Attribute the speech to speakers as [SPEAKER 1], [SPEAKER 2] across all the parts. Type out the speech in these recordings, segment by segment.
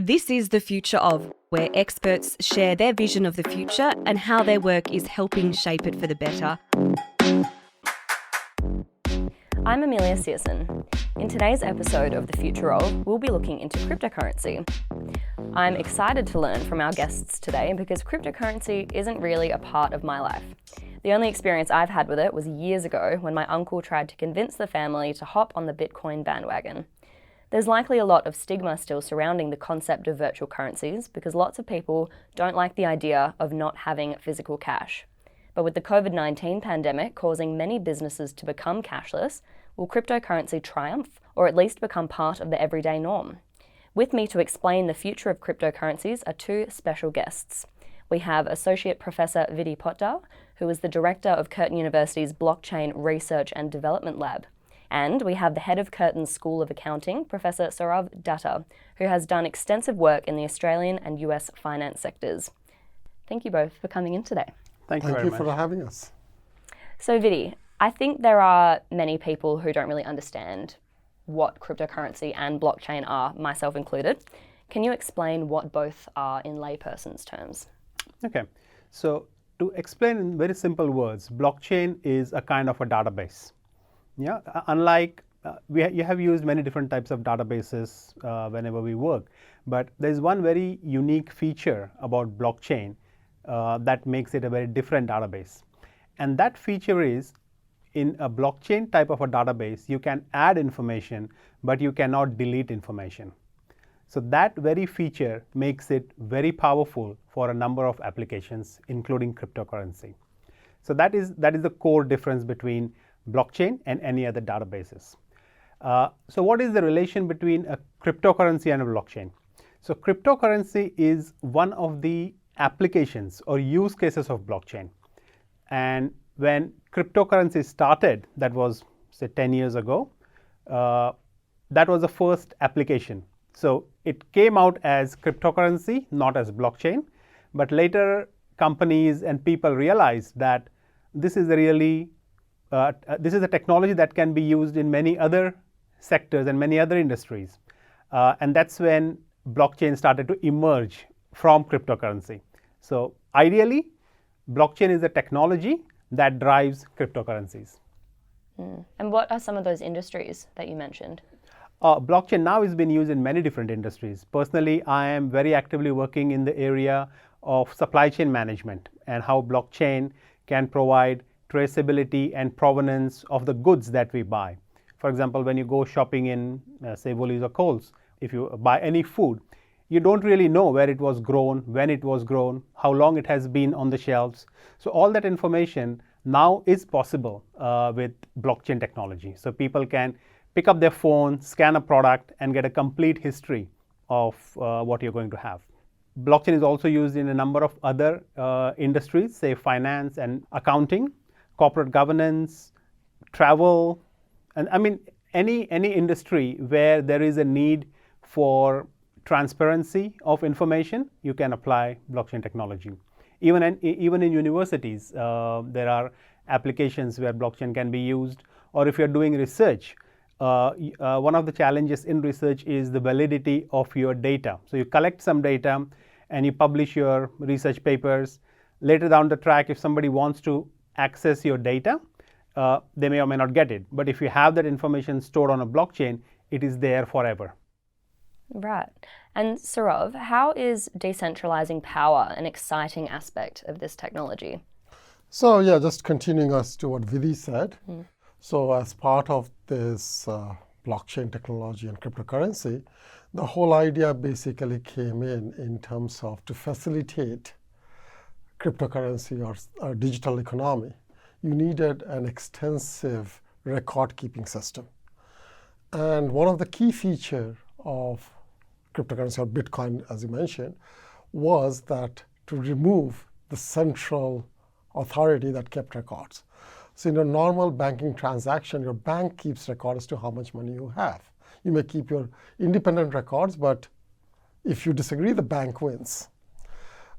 [SPEAKER 1] This is The Future Of, where experts share their vision of the future and how their work is helping shape it for the better.
[SPEAKER 2] I'm Amelia. In today's episode of The Future Of, we'll be looking into cryptocurrency. I'm excited to learn from our guests today because cryptocurrency isn't really a part of my life. The only experience I've had with it was years ago when my uncle tried to convince the family to hop on the Bitcoin bandwagon. There's likely a lot of stigma still surrounding the concept of virtual currencies because lots of people don't like the idea of not having physical cash. But with the COVID-19 pandemic causing many businesses to become cashless, will cryptocurrency triumph or at least become part of the everyday norm? With me to explain the future of cryptocurrencies are two special guests. We have Associate Professor Vidy Potdar, who is the Director of Curtin University's Blockchain Research and Development Lab. And we have the head of Curtin's School of Accounting, Professor Saurav Dutta, who has done extensive work in the Australian and US finance sectors. Thank you both for coming in today.
[SPEAKER 3] Thank you very much
[SPEAKER 4] for having us.
[SPEAKER 2] So Vidy, I think there are many people who don't really understand what cryptocurrency and blockchain are, myself included. Can you explain what both are in layperson's terms?
[SPEAKER 3] Okay, so to explain in very simple words, blockchain is a kind of a database. Yeah, unlike you have used many different types of databases whenever we work, but there's one very unique feature about blockchain that makes it a very different database. And that feature is, in a blockchain type of a database, you can add information, but you cannot delete information. So that very feature makes it very powerful for a number of applications, including cryptocurrency. So that is the core difference between blockchain and any other databases. So what is the relation between a cryptocurrency and a blockchain? So cryptocurrency is one of the applications or use cases of blockchain. And when cryptocurrency started, that was say 10 years ago, that was the first application. So it came out as cryptocurrency, not as blockchain, but later companies and people realized that this is a technology that can be used in many other sectors and many other industries. And that's when blockchain started to emerge from cryptocurrency. So ideally, blockchain is a technology that drives cryptocurrencies.
[SPEAKER 2] And what are some of those industries that you mentioned?
[SPEAKER 3] Blockchain now has been used in many different industries. Personally, I am very actively working in the area of supply chain management and how blockchain can provide traceability and provenance of the goods that we buy. For example, when you go shopping in, say, Woolies or Coles, if you buy any food, you don't really know where it was grown, when it was grown, how long it has been on the shelves. So all that information now is possible with blockchain technology. So people can pick up their phone, scan a product, and get a complete history of what you're going to have. Blockchain is also used in a number of other industries, say finance and accounting, corporate governance, travel, and I mean any industry where there is a need for transparency of information, you can apply blockchain technology. Even in universities, there are applications where blockchain can be used. Or if you're doing research, one of the challenges in research is the validity of your data. So you collect some data and you publish your research papers. Later down the track, if somebody wants to access your data, they may or may not get it. But if you have that information stored on a blockchain, it is there forever.
[SPEAKER 2] Right. And Saurav, how is decentralizing power an exciting aspect of this technology?
[SPEAKER 4] So yeah, just continuing us to what Vidy said. So as part of this blockchain technology and cryptocurrency, the whole idea basically came in terms of to facilitate cryptocurrency or digital economy. You needed an extensive record-keeping system. And one of the key features of cryptocurrency or Bitcoin, as you mentioned, was that to remove the central authority that kept records. So in a normal banking transaction, your bank keeps records to how much money you have. You may keep your independent records, but if you disagree, the bank wins.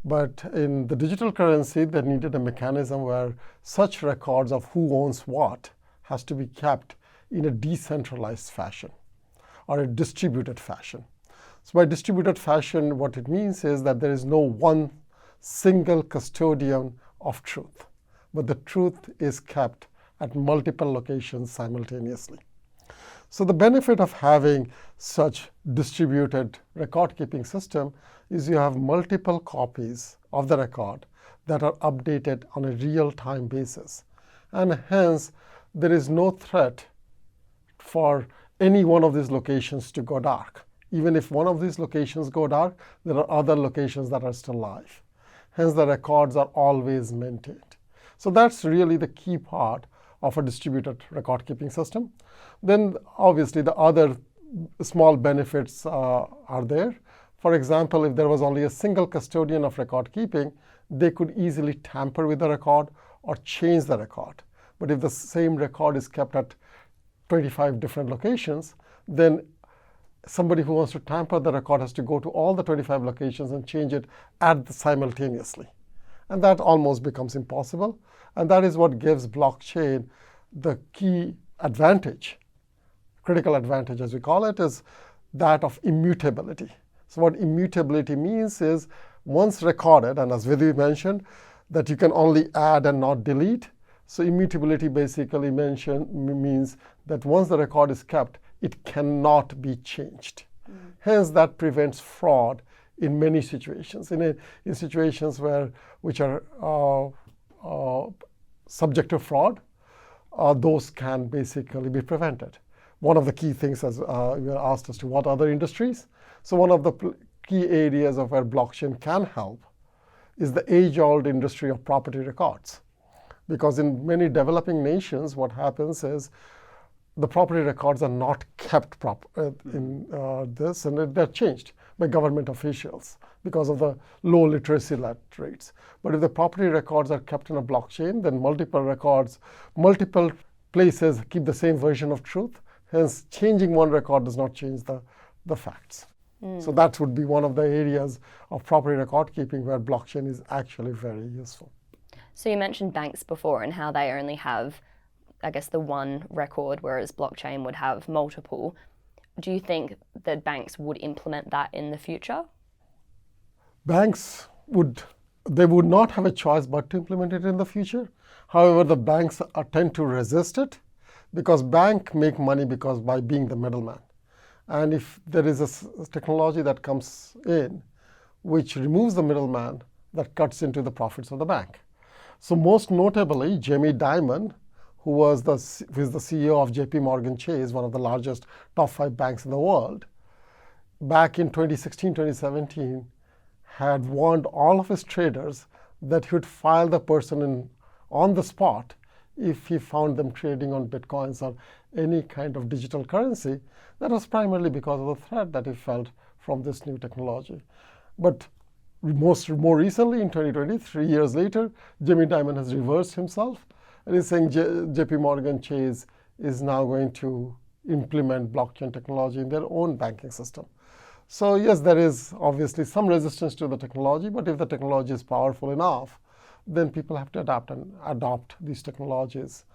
[SPEAKER 4] But in the digital currency, they needed a mechanism where such records of who owns what has to be kept in a decentralized fashion or a distributed fashion. So by distributed fashion, what it means is that there is no one single custodian of truth, but the truth is kept at multiple locations simultaneously. So the benefit of having such distributed record-keeping system is you have multiple copies of the record that are updated on a real-time basis. And hence, there is no threat for any one of these locations to go dark. Even if one of these locations go dark, there are other locations that are still live. Hence, the records are always maintained. So that's really the key part of a distributed record-keeping system. Then, obviously, the other small benefits are there. For example, if there was only a single custodian of record-keeping, they could easily tamper with the record or change the record. But if the same record is kept at 25 different locations, then somebody who wants to tamper the record has to go to all the 25 locations and change it simultaneously. And that almost becomes impossible. And that is what gives blockchain the key advantage, critical advantage as we call it, is that of immutability. So what immutability means is once recorded, and as Vidy mentioned, that you can only add and not delete. So immutability basically means that once the record is kept, it cannot be changed. Hence, that prevents fraud in many situations. In situations which are subject to fraud, those can basically be prevented. One of the key things, as you were asked as to what other industries. So one of the key areas of where blockchain can help is the age-old industry of property records. Because in many developing nations, what happens is the property records are not kept in this, and they're changed by government officials because of the low literacy rates. But if the property records are kept in a blockchain, then multiple records, multiple places keep the same version of truth. Hence, changing one record does not change the facts. So that would be one of the areas of property record keeping where blockchain is actually very useful.
[SPEAKER 2] So you mentioned banks before and how they only have, I guess, the one record, whereas blockchain would have multiple. Do you think that banks would implement that in the future?
[SPEAKER 4] Banks would not have a choice but to implement it in the future. However, the banks tend to resist it because banks make money by being the middleman. And if there is a technology that comes in which removes the middleman, that cuts into the profits of the bank. So most notably, Jamie Dimon, who is the CEO of JP Morgan Chase, one of the largest top 5 banks in the world, back in 2016, 2017, had warned all of his traders that he would file the person on the spot if he found them trading on Bitcoins or any kind of digital currency. That was primarily because of the threat that he felt from this new technology. But more recently, in 2020, 3 years later, Jamie Dimon has reversed himself and is saying JP Morgan Chase is now going to implement blockchain technology in their own banking system. So yes, there is obviously some resistance to the technology, but if the technology is powerful enough, then people have to adapt and adopt these technologies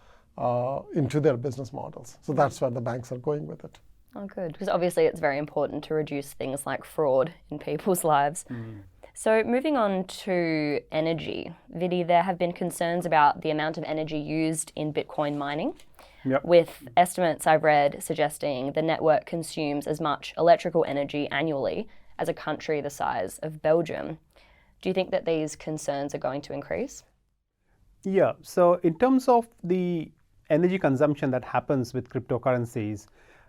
[SPEAKER 4] into their business models. So that's where the banks are going with it.
[SPEAKER 2] Oh, good. Because obviously it's very important to reduce things like fraud in people's lives. So moving on to energy, Vidy, there have been concerns about the amount of energy used in Bitcoin mining, with estimates I've read suggesting the network consumes as much electrical energy annually as a country the size of Belgium. Do you think that these concerns are going to increase?
[SPEAKER 3] Yeah, so in terms of the energy consumption that happens with cryptocurrencies,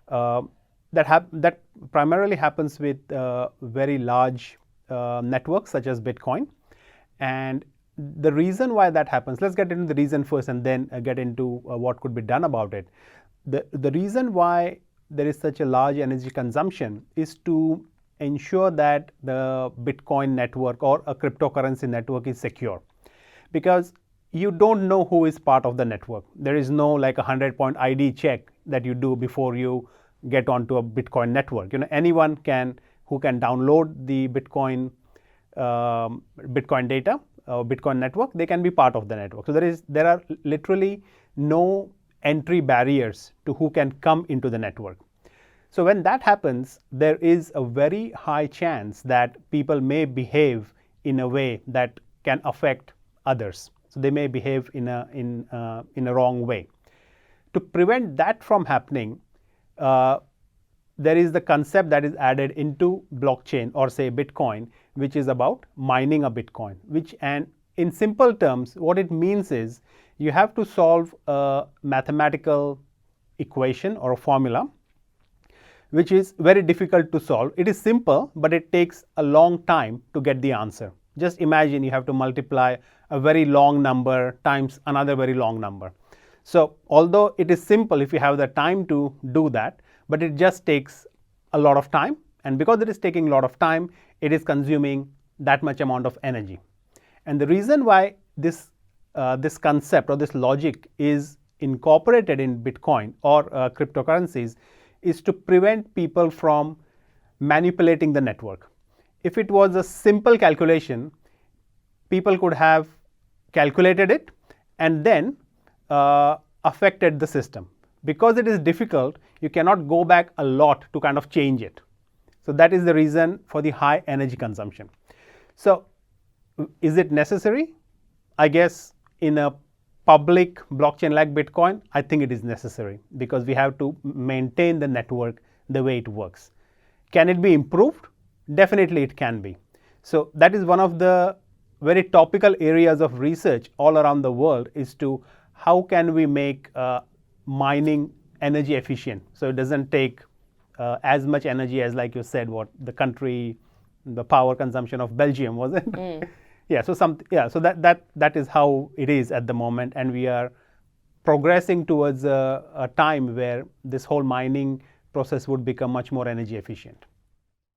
[SPEAKER 3] that primarily happens with very large networks such as Bitcoin. And the reason why that happens, let's get into the reason first and then get into what could be done about it. The reason why there is such a large energy consumption is to ensure that the Bitcoin network or a cryptocurrency network is secure. Because you don't know who is part of the network. There is no like a 100-point ID check that you do before you get onto a Bitcoin network. Anyone who can download the Bitcoin data, Bitcoin network, they can be part of the network. So there are literally no entry barriers to who can come into the network. So when that happens, there is a very high chance that people may behave in a way that can affect others. So they may behave in a wrong way. To prevent that from happening, there is the concept that is added into blockchain, or say Bitcoin, which is about mining a Bitcoin, and in simple terms, what it means is you have to solve a mathematical equation or a formula, which is very difficult to solve. It is simple, but it takes a long time to get the answer. Just imagine you have to multiply a very long number times another very long number. So although it is simple if you have the time to do that, but it just takes a lot of time, and because it is taking a lot of time, it is consuming that much amount of energy. And the reason why this concept or this logic is incorporated in Bitcoin or cryptocurrencies is to prevent people from manipulating the network. If it was a simple calculation, people could have calculated it and then affected the system. Because it is difficult, you cannot go back a lot to kind of change it. So that is the reason for the high energy consumption. So is it necessary? I guess in a public blockchain like Bitcoin, I think it is necessary because we have to maintain the network the way it works. Can it be improved? Definitely it can be. So that is one of the very topical areas of research all around the world, is to how can we make mining energy efficient, so it doesn't take as much energy as, like you said, what the power consumption of Belgium, was it? So that is how it is at the moment, and we are progressing towards a time where this whole mining process would become much more energy efficient.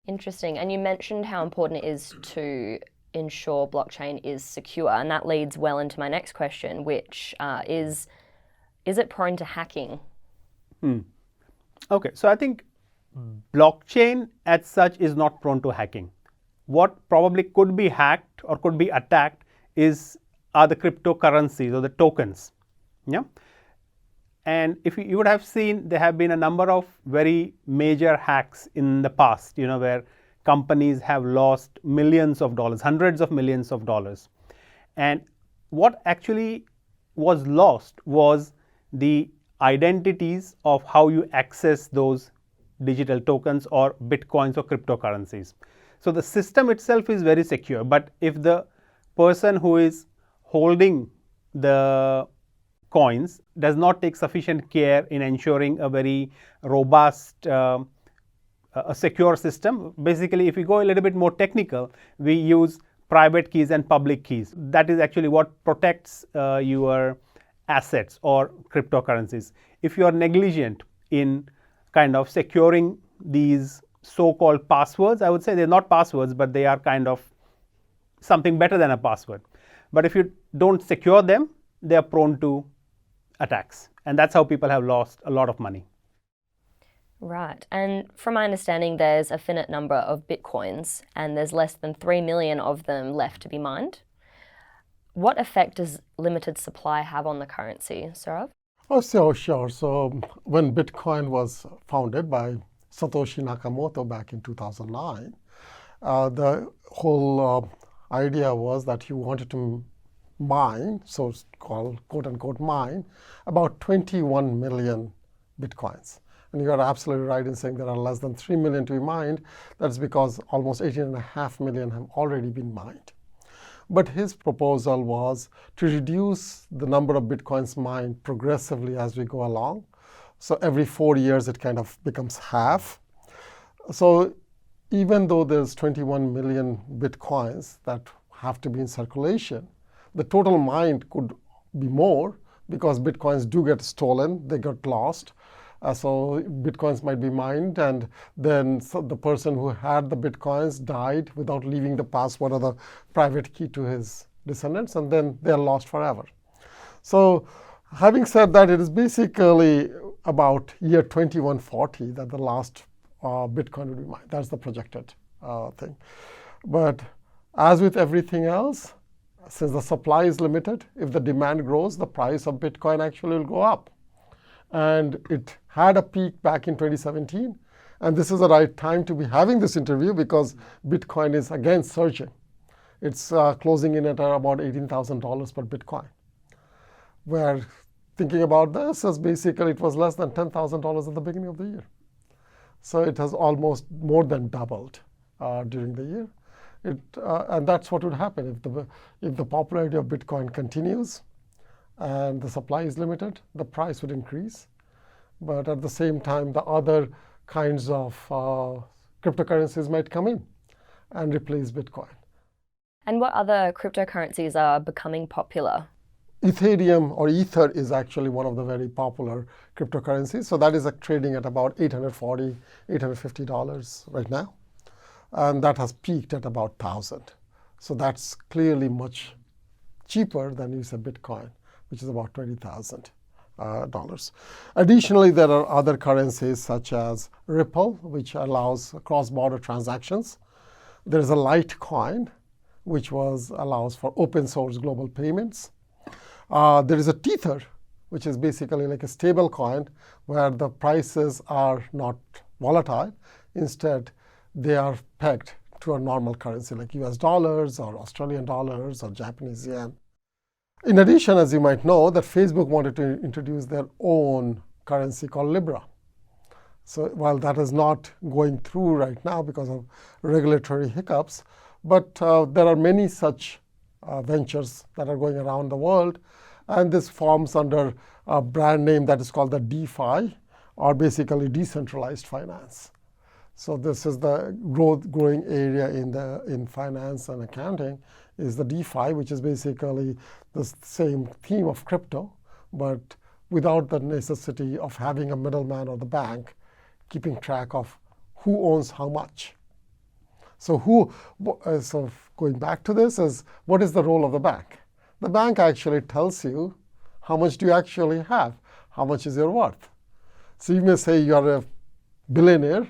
[SPEAKER 2] Interesting. And you mentioned how important it is to ensure blockchain is secure, and that leads well into my next question, which is it prone to hacking?
[SPEAKER 3] Okay, so I think blockchain as such is not prone to hacking. What probably could be hacked or could be attacked are the cryptocurrencies or the tokens. Yeah. And if you would have seen, there have been a number of very major hacks in the past, where companies have lost millions of dollars, hundreds of millions of dollars. And what actually was lost was the identities of how you access those digital tokens or bitcoins or cryptocurrencies. So the system itself is very secure, but if the person who is holding the coins does not take sufficient care in ensuring a very robust, a secure system, basically if we go a little bit more technical, we use private keys and public keys. That is actually what protects your assets or cryptocurrencies. If you are negligent in kind of securing these so-called passwords, I would say they're not passwords, but they are kind of something better than a password. But if you don't secure them, they are prone to attacks. And that's how people have lost a lot of money.
[SPEAKER 2] Right. And from my understanding, there's a finite number of bitcoins and there's less than 3 million of them left to be mined. What effect does limited supply have on the currency, Saurav?
[SPEAKER 4] Oh, sure. So when Bitcoin was founded by Satoshi Nakamoto back in 2009, the whole idea was that he wanted to mine, so-called quote-unquote mine, about 21 million Bitcoins. And you are absolutely right in saying there are less than 3 million to be mined. That's because almost 18.5 million have already been mined. But his proposal was to reduce the number of Bitcoins mined progressively as we go along. So every 4 years, it kind of becomes half. So even though there's 21 million Bitcoins that have to be in circulation, the total mined could be more because Bitcoins do get stolen, they get lost. So Bitcoins might be mined, and then the person who had the Bitcoins died without leaving the password or the private key to his descendants, and then they're lost forever. So having said that, it is basically about year 2140 that the last Bitcoin will be mined. That's the projected thing. But as with everything else, since the supply is limited, if the demand grows, the price of Bitcoin actually will go up. And it had a peak back in 2017, And this is the right time to be having this interview because Bitcoin is again surging. It's closing in at about $18,000 per Bitcoin. We're thinking about this as basically it was less than $10,000 at the beginning of the year. So it has almost more than doubled during the year. And that's what would happen if the popularity of Bitcoin continues and the supply is limited, the price would increase. But at the same time, the other kinds of cryptocurrencies might come in and replace Bitcoin.
[SPEAKER 2] And what other cryptocurrencies are becoming popular?
[SPEAKER 4] Ethereum or Ether is actually one of the very popular cryptocurrencies. So that is trading at about $840, $850 right now. And that has peaked at about 1,000. So that's clearly much cheaper than you said Bitcoin, which is about $20,000. Additionally, there are other currencies such as Ripple, which allows cross-border transactions. There is a Litecoin, which allows for open source global payments. There is a Tether, which is basically like a stable coin where the prices are not volatile. Instead, they are pegged to a normal currency like US dollars or Australian dollars or Japanese yen. In addition, as you might know, that Facebook wanted to introduce their own currency called Libra. So while that is not going through right now because of regulatory hiccups, but there are many such ventures that are going around the world. And this forms under a brand name that is called the DeFi, or basically decentralized finance. So this is the growing area in finance and accounting is the DeFi, which is basically the same theme of crypto, but without the necessity of having a middleman or the bank keeping track of who owns how much. So so going back to this is, what is the role of the bank? The bank actually tells you how much do you actually have, how much is your worth. So you may say you are a billionaire,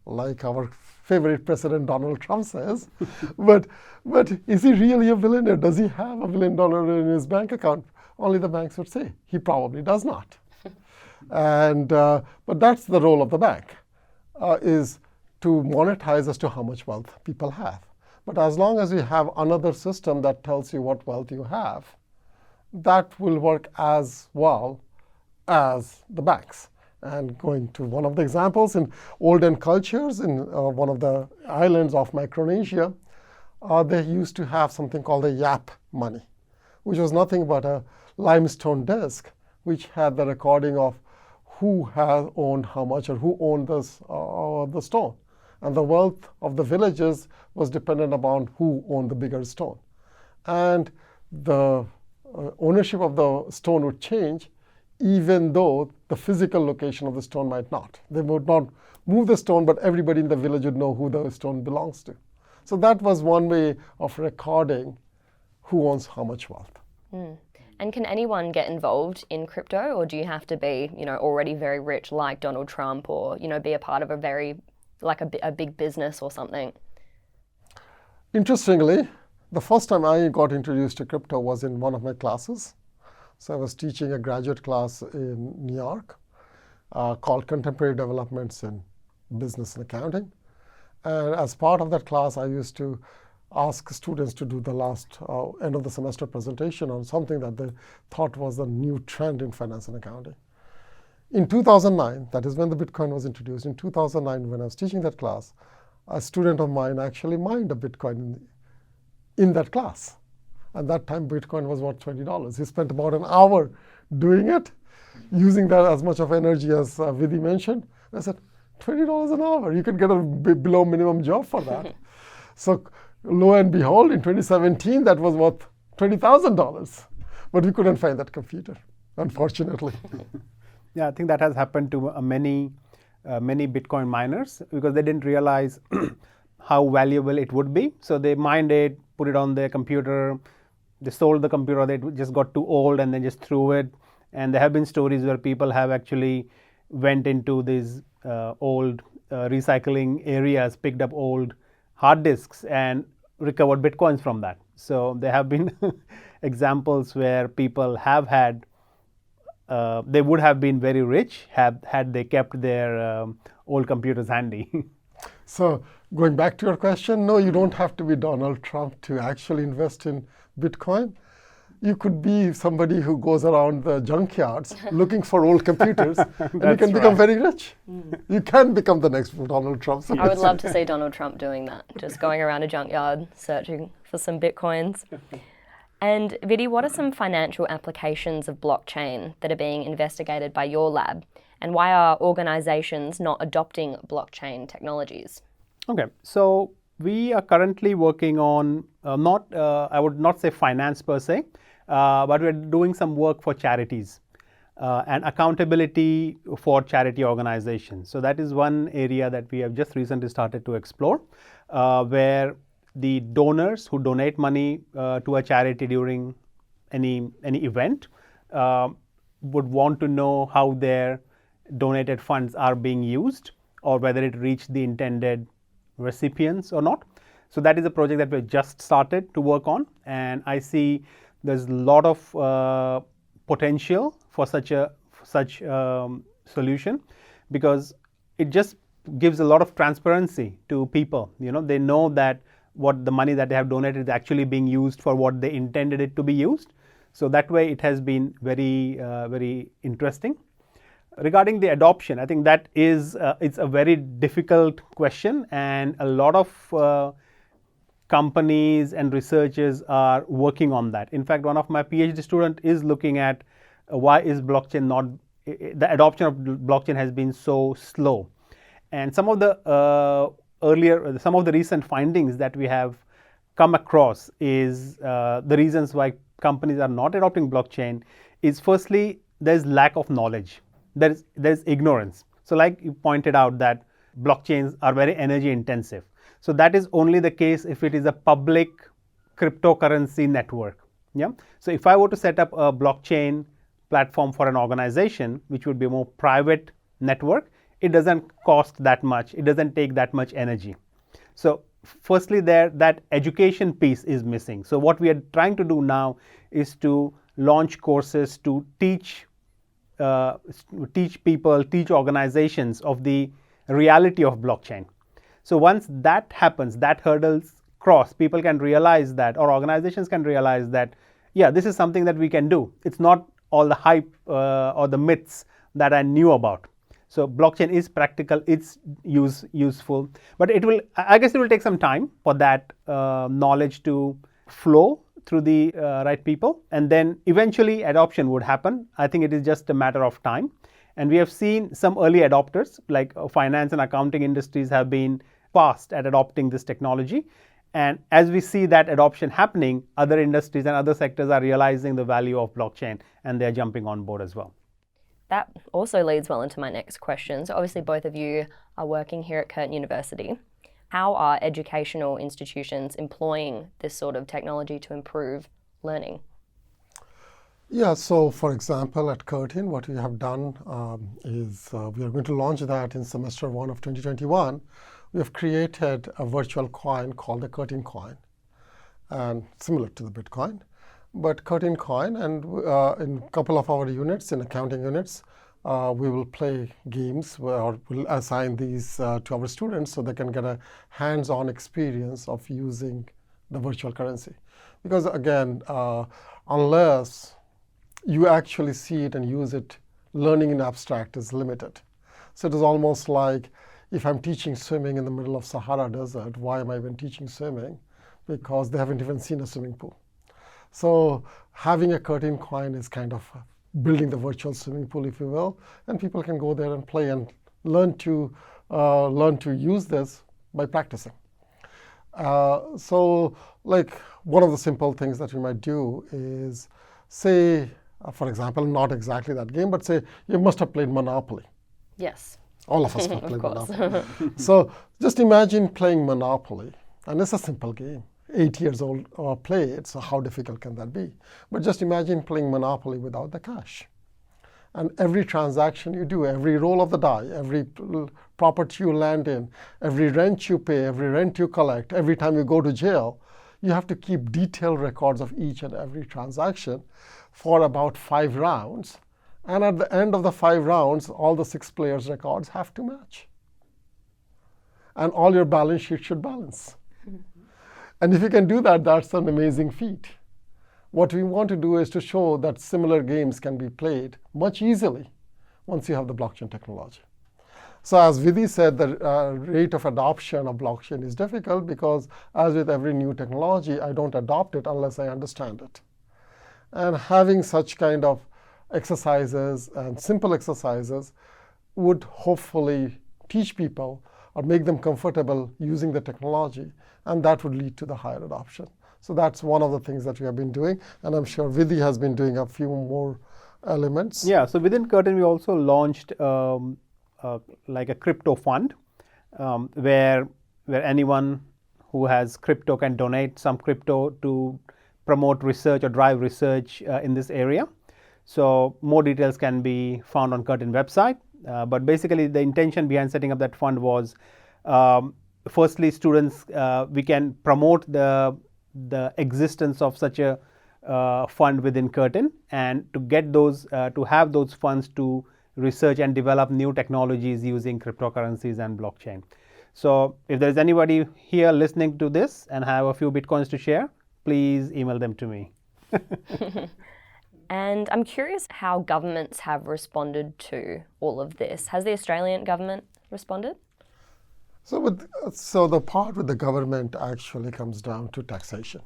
[SPEAKER 4] like our favorite President Donald Trump says, but is he really a billionaire? Does he have $1 billion in his bank account? Only the banks would say he probably does not. But that's the role of the bank, is to monetize as to how much wealth people have. But as long as you have another system that tells you what wealth you have, that will work as well as the banks. And going to one of the examples, in olden cultures, in one of the islands of Micronesia, they used to have something called a yap money, which was nothing but a limestone disk, which had the recording of who has owned how much or who owned the stone. And the wealth of the villages was dependent upon who owned the bigger stone. And the ownership of the stone would change even though the physical location of the stone might not. They would not move the stone, but everybody in the village would know who the stone belongs to. So that was one way of recording who owns how much wealth.
[SPEAKER 2] And can anyone get involved in crypto, or do you have to be, already very rich like Donald Trump, or, be a part of a big business or something?
[SPEAKER 4] Interestingly, the first time I got introduced to crypto was in one of my classes. So I was teaching a graduate class in New York called Contemporary Developments in Business and Accounting. And as part of that class, I used to ask students to do the last end of the semester presentation on something that they thought was a new trend in finance and accounting. In 2009, that is when the Bitcoin was introduced, in 2009 when I was teaching that class, a student of mine actually mined a Bitcoin in that class. At that time, Bitcoin was worth $20. He spent about an hour doing it, using that as much of energy as Vidy mentioned. I said, $20 an hour, you could get a below minimum job for that. So lo and behold, in 2017, that was worth $20,000. But we couldn't find that computer, unfortunately.
[SPEAKER 3] Yeah, I think that has happened to many Bitcoin miners because they didn't realize how valuable it would be. So they mined it, put it on their computer, they sold the computer, they just got too old and then just threw it. And there have been stories where people have actually went into these old recycling areas, picked up old hard disks and recovered Bitcoins from that. So there have been examples where people have had, they would have been very rich had they kept their old computers handy.
[SPEAKER 4] So going back to your question, no, you don't have to be Donald Trump to actually invest in Bitcoin. You could be somebody who goes around the junkyards looking for old computers, and you can become very rich. You can become the next Donald Trump.
[SPEAKER 2] I would love to see Donald Trump doing that, just going around a junkyard searching for some Bitcoins. And Vidy, what are some financial applications of blockchain that are being investigated by your lab? And why are organizations not adopting blockchain technologies?
[SPEAKER 3] Okay, so we are currently working on I would not say finance per se, but we're doing some work for charities and accountability for charity organizations. So that is one area that we have just recently started to explore, where the donors who donate money to a charity during any event would want to know how their donated funds are being used, or whether it reached the intended recipients or not. So that is a project that we've just started to work on, and I see there's a lot of potential for such solution, because it just gives a lot of transparency to people. They know that what the money that they have donated is actually being used for what they intended it to be used. So that way it has been very interesting. Regarding the adoption, I think that is it's a very difficult question, and a lot of companies and researchers are working on that. In fact, one of my PhD students is looking at why is blockchain not, the adoption of blockchain has been so slow. And some of the recent findings that we have come across is the reasons why companies are not adopting blockchain is, firstly, there's lack of knowledge. There's ignorance. So like you pointed out, that blockchains are very energy intensive. So that is only the case if it is a public cryptocurrency network. Yeah. So if I were to set up a blockchain platform for an organization, which would be a more private network, it doesn't cost that much. It doesn't take that much energy. So firstly, that education piece is missing. So what we are trying to do now is to launch courses to teach people, teach organizations of the reality of blockchain. So once that happens, that hurdles cross, people can realize that, or organizations can realize that, yeah, this is something that we can do. It's not all the hype or the myths that I knew about. So blockchain is practical, it's useful, but I guess it will take some time for that knowledge to flow through the right people, and then eventually adoption would happen. I think it is just a matter of time. And we have seen some early adopters, like finance and accounting industries have been fast at adopting this technology. And as we see that adoption happening, other industries and other sectors are realizing the value of blockchain, and they're jumping on board as well.
[SPEAKER 2] That also leads well into my next question. So obviously both of you are working here at Curtin University. How are educational institutions employing this sort of technology to improve learning?
[SPEAKER 4] Yeah, so for example, at Curtin, what we have done is we are going to launch that in semester 1 of 2021. We have created a virtual coin called the Curtin coin, and similar to the Bitcoin, but Curtin coin. And in a couple of our units, in accounting units, we will play games or we'll assign these to our students so they can get a hands-on experience of using the virtual currency. Because again, unless you actually see it and use it, learning in abstract is limited. So it is almost like if I'm teaching swimming in the middle of Sahara Desert, why am I even teaching swimming? Because they haven't even seen a swimming pool. So having a Curtin coin is kind of building the virtual swimming pool, if you will, and people can go there and play and learn to use this by practicing. So like one of the simple things that we might do is say, for example, not exactly that game, but say you must have played Monopoly.
[SPEAKER 2] Yes.
[SPEAKER 4] All of us have played Monopoly. So just imagine playing Monopoly, and it's a simple game. 8 years old or play it, so how difficult can that be? But just imagine playing Monopoly without the cash. And every transaction you do, every roll of the die, every property you land in, every rent you pay, every rent you collect, every time you go to jail, you have to keep detailed records of each and every transaction for about 5 rounds. And at the end of the 5 rounds, all the 6 players' records have to match. and all your balance sheet should balance. And if you can do that, that's an amazing feat. What we want to do is to show that similar games can be played much easily once you have the blockchain technology. So as Vidy said, the rate of adoption of blockchain is difficult because, as with every new technology, I don't adopt it unless I understand it. And having such kind of exercises and simple exercises would hopefully teach people or make them comfortable using the technology, and that would lead to the higher adoption. So that's one of the things that we have been doing, and I'm sure Vidy has been doing a few more elements.
[SPEAKER 3] Yeah, so within Curtin, we also launched like a crypto fund where anyone who has crypto can donate some crypto to promote research or drive research in this area. So more details can be found on Curtin website. But basically, the intention behind setting up that fund was, firstly, students, we can promote the existence of such a fund within Curtin, and to get those, to have those funds to research and develop new technologies using cryptocurrencies and blockchain. So if there's anybody here listening to this and have a few Bitcoins to share, please email them to me.
[SPEAKER 2] And I'm curious how governments have responded to all of this. Has the Australian government responded?
[SPEAKER 4] So the part with the government actually comes down to taxation.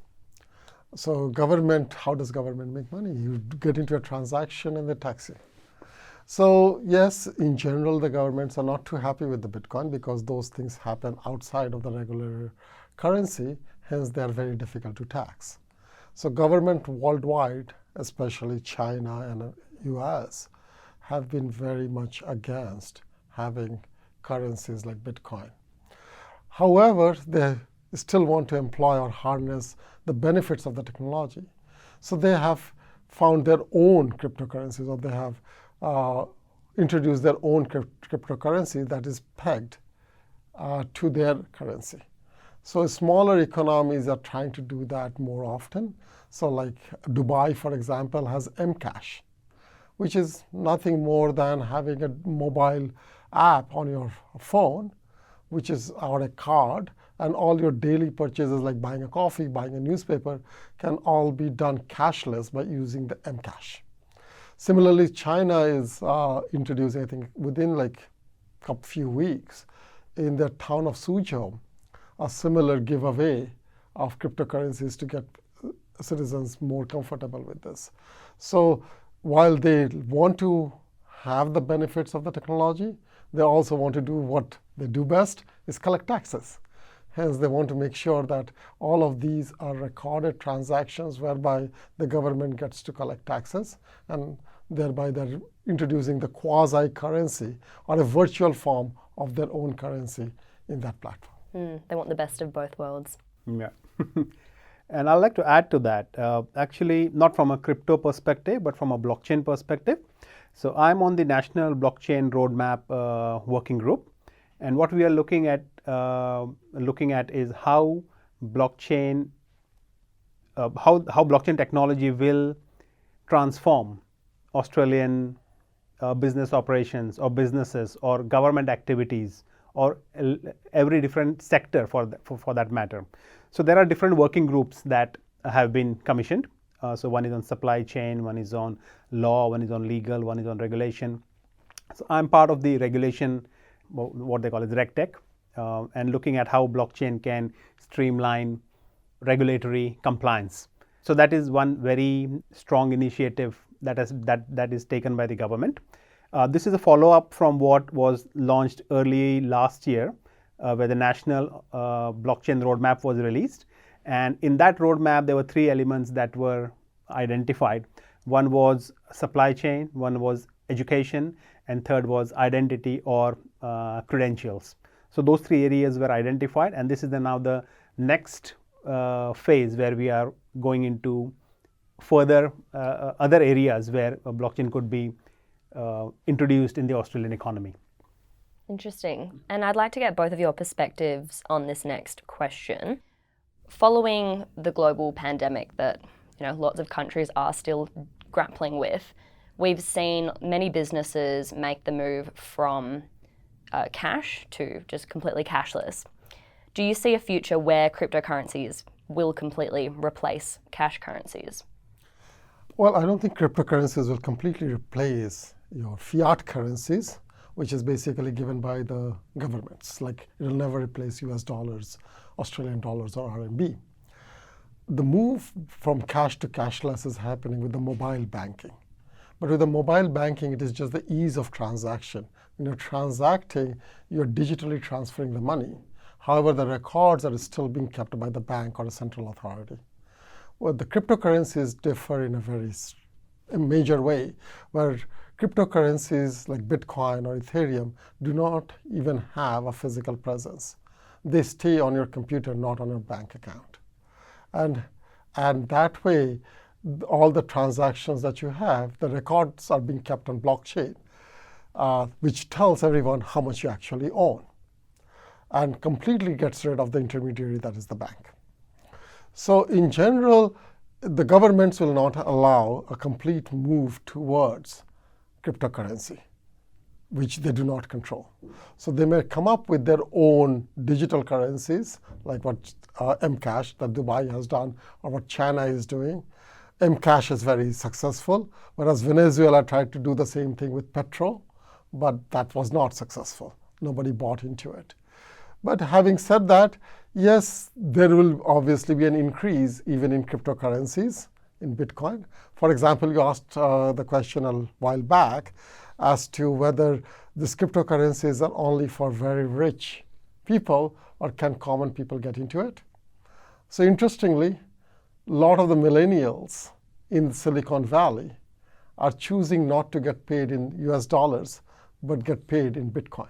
[SPEAKER 4] So government, how does government make money? You get into a transaction and they tax you. So yes, in general, the governments are not too happy with the Bitcoin because those things happen outside of the regular currency, hence they are very difficult to tax. So government worldwide, especially China and US, have been very much against having currencies like Bitcoin. However, they still want to employ or harness the benefits of the technology. So they have found their own cryptocurrencies, or they have introduced their own cryptocurrency that is pegged to their currency. So smaller economies are trying to do that more often. So like Dubai, for example, has Mcash, which is nothing more than having a mobile app on your phone, which is or a card, and all your daily purchases like buying a coffee, buying a newspaper, can all be done cashless by using the Mcash. Similarly, China is introducing, I think, within like a few weeks, in the town of Suzhou, a similar giveaway of cryptocurrencies to get citizens more comfortable with this. So while they want to have the benefits of the technology, they also want to do what they do best, is collect taxes. Hence, they want to make sure that all of these are recorded transactions whereby the government gets to collect taxes, and thereby they're introducing the quasi-currency or a virtual form of their own currency in that platform.
[SPEAKER 2] They want the best of both worlds.
[SPEAKER 3] Yeah. And I'd like to add to that, actually, not from a crypto perspective, but from a blockchain perspective. So I'm on the National Blockchain Roadmap Working Group. And what we are looking at is how blockchain technology will transform Australian business operations or businesses or government activities or every different sector for that matter. So there are different working groups that have been commissioned. So one is on supply chain, one is on law, one is on legal, one is on regulation. So I'm part of the regulation, what they call as RegTech, and looking at how blockchain can streamline regulatory compliance. So that is one very strong initiative that is taken by the government. This is a follow-up from what was launched early last year, where the National Blockchain Roadmap was released. And in that roadmap, there were three elements that were identified. One was supply chain, one was education, and third was identity or credentials. So those three areas were identified, and this is now the next phase where we are going into further other areas where a blockchain could be introduced in the Australian economy.
[SPEAKER 2] Interesting. And I'd like to get both of your perspectives on this next question. Following the global pandemic that lots of countries are still grappling with, we've seen many businesses make the move from cash to just completely cashless. Do you see a future where cryptocurrencies will completely replace cash currencies?
[SPEAKER 4] Well, I don't think cryptocurrencies will completely replace your fiat currencies, which is basically given by the governments. Like, it will never replace US dollars, Australian dollars, or RMB. The move from cash to cashless is happening with the mobile banking. But with the mobile banking, it is just the ease of transaction. When you're transacting, you're digitally transferring the money. However, the records are still being kept by the bank or a central authority. Well, the cryptocurrencies differ in a major way, where cryptocurrencies like Bitcoin or Ethereum do not even have a physical presence. They stay on your computer, not on your bank account. And that way, all the transactions that you have, the records are being kept on blockchain, which tells everyone how much you actually own, and completely gets rid of the intermediary that is the bank. So in general, the governments will not allow a complete move towards cryptocurrency, which they do not control. So they may come up with their own digital currencies, like what Mcash that Dubai has done, or what China is doing. Mcash is very successful, whereas Venezuela tried to do the same thing with petrol, but that was not successful. Nobody bought into it. But having said that, yes, there will obviously be an increase even in cryptocurrencies, in Bitcoin. For example, you asked the question a while back as to whether these cryptocurrencies are only for very rich people, or can common people get into it? So interestingly, a lot of the millennials in Silicon Valley are choosing not to get paid in US dollars, but get paid in Bitcoin.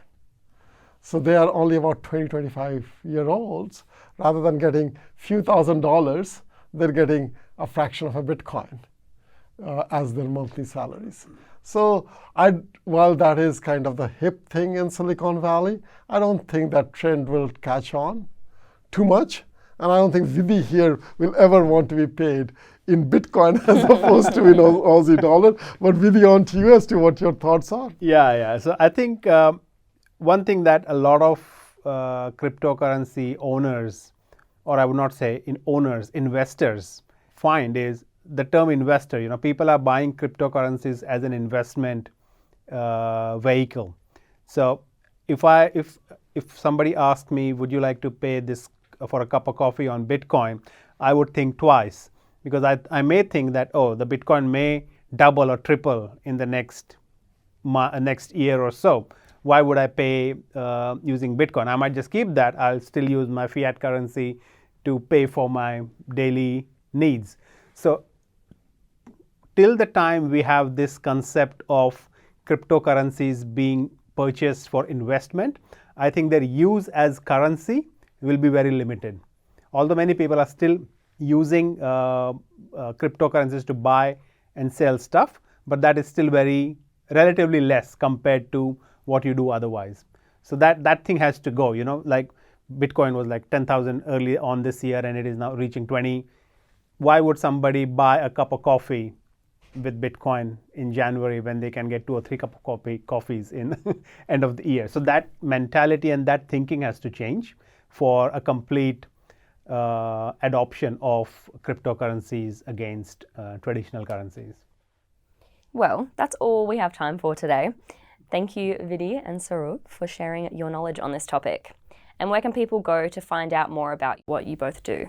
[SPEAKER 4] So they are only about 20, 25-year-olds. Rather than getting few $1,000s, they're getting a fraction of a Bitcoin as their monthly salaries. So while that is kind of the hip thing in Silicon Valley, I don't think that trend will catch on too much. And I don't think Vidy here will ever want to be paid in Bitcoin as opposed to in Aussie dollar. But Vidy, on to you as to what your thoughts are.
[SPEAKER 3] Yeah. So I think one thing that a lot of cryptocurrency owners, or I would not say investors find is the term investor. People are buying cryptocurrencies as an investment vehicle. So if somebody asked me, would you like to pay this for a cup of coffee on Bitcoin, I would think twice, because I may think that, oh, the Bitcoin may double or triple in the next year or so. Why would I pay using Bitcoin? I might just keep that. I'll still use my fiat currency to pay for my daily needs. So till the time we have this concept of cryptocurrencies being purchased for investment, I think their use as currency will be very limited. Although many people are still using cryptocurrencies to buy and sell stuff, but that is still relatively less compared to what you do otherwise. So that thing has to go. Like Bitcoin was like 10,000 early on this year, and it is now reaching 20. Why would somebody buy a cup of coffee with Bitcoin in January when they can get 2 or 3 cup of coffees in end of the year? So that mentality and that thinking has to change for a complete adoption of cryptocurrencies against traditional currencies.
[SPEAKER 2] Well, that's all we have time for today. Thank you, Vidy and Saurav, for sharing your knowledge on this topic. And where can people go to find out more about what you both do?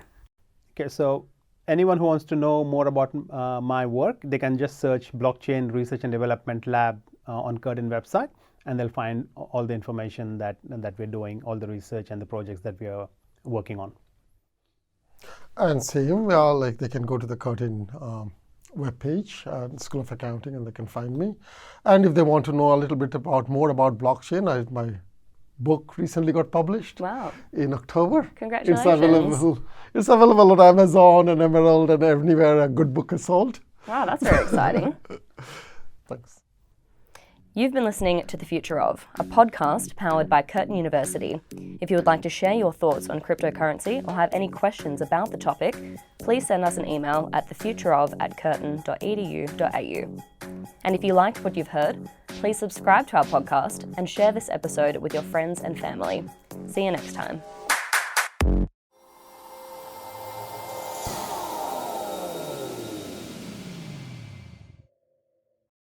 [SPEAKER 3] Okay, so anyone who wants to know more about my work, they can just search Blockchain Research and Development Lab on Curtin website, and they'll find all the information that we're doing, all the research and the projects that we are working on.
[SPEAKER 4] And same, like they can go to the Curtin webpage, School of Accounting, and they can find me. And if they want to know a little bit more about blockchain, my book recently got published.
[SPEAKER 2] Wow.
[SPEAKER 4] In October.
[SPEAKER 2] Congratulations.
[SPEAKER 4] It's available on Amazon and Emerald and everywhere a good book is sold.
[SPEAKER 2] Wow, that's very exciting.
[SPEAKER 4] Thanks.
[SPEAKER 2] You've been listening to The Future Of, a podcast powered by Curtin University. If you would like to share your thoughts on cryptocurrency or have any questions about the topic, please send us an email at thefutureof@curtin.edu.au. And if you liked what you've heard, Please subscribe to our podcast and share this episode with your friends and family. See you next time.